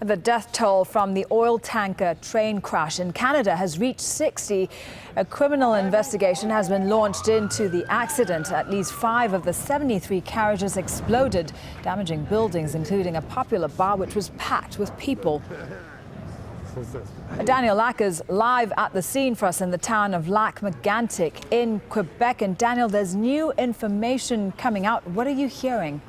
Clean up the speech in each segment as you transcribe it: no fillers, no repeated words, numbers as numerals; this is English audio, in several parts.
The death toll from the oil tanker train crash in Canada has reached 60. A criminal investigation has been launched into the accident. At least 5 of the 73 carriages exploded, damaging buildings, including a popular bar which was packed with people. Daniel Lack is live at the scene for us in the town of Lac-Mégantic in Quebec. And Daniel, there's new information coming out. What are you hearing?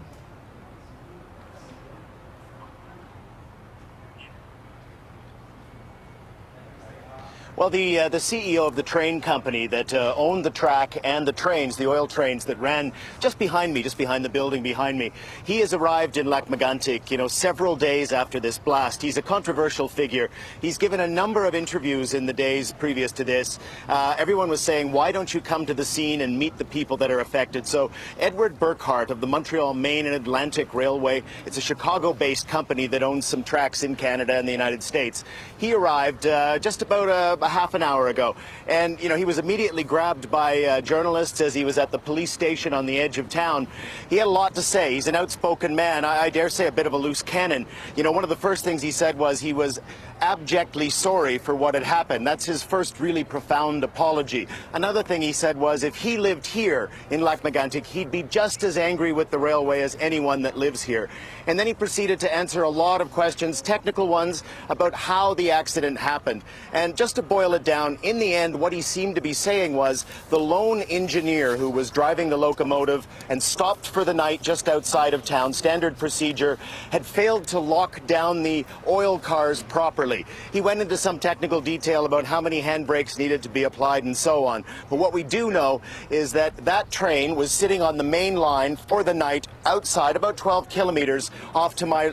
Well, the CEO of the train company that owned the track and the trains, the oil trains that ran just behind me, just behind the building behind me, he has arrived in Lac-Mégantic, several days after this blast. He's a controversial figure. He's given a number of interviews in the days previous to this. Everyone was saying, why don't you come to the scene and meet the people that are affected? So Edward Burkhart of the Montreal, Maine and Atlantic Railway, it's a Chicago-based company that owns some tracks in Canada and the United States. He arrived just about a half an hour ago, and he was immediately grabbed by journalists as he was at the police station on the edge of town. He had a lot to say. He's an outspoken man. I dare say a bit of a loose cannon. One of the first things he said was he was abjectly sorry for what had happened. That's his first really profound apology. Another thing he said was if he lived here in Lac-Mégantic, he'd be just as angry with the railway as anyone that lives here. And then he proceeded to answer a lot of questions, technical ones, about how the accident happened. And just to boil it down, in the end, what he seemed to be saying was the lone engineer who was driving the locomotive and stopped for the night just outside of town, standard procedure, had failed to lock down the oil cars properly. He went into some technical detail about how many handbrakes needed to be applied and so on. But what we do know is that that train was sitting on the main line for the night outside, about 12 kilometers off to my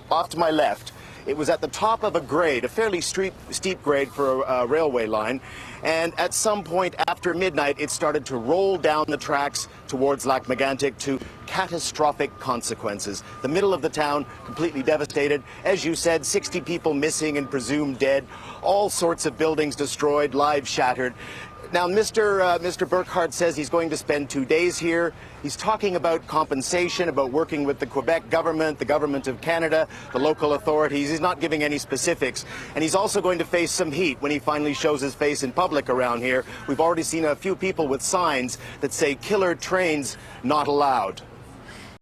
left. It was at the top of a grade, a fairly steep grade for a railway line. And at some point after midnight, it started to roll down the tracks towards Lac-Mégantic to catastrophic consequences. The middle of the town completely devastated. As you said, 60 people missing and presumed dead. All sorts of buildings destroyed, lives shattered. Now, Mr. Burkhart says he's going to spend 2 days here. He's talking about compensation, about working with the Quebec government, the government of Canada, the local authorities. He's not giving any specifics. And he's also going to face some heat when he finally shows his face in public around here. We've already seen a few people with signs that say killer trains not allowed.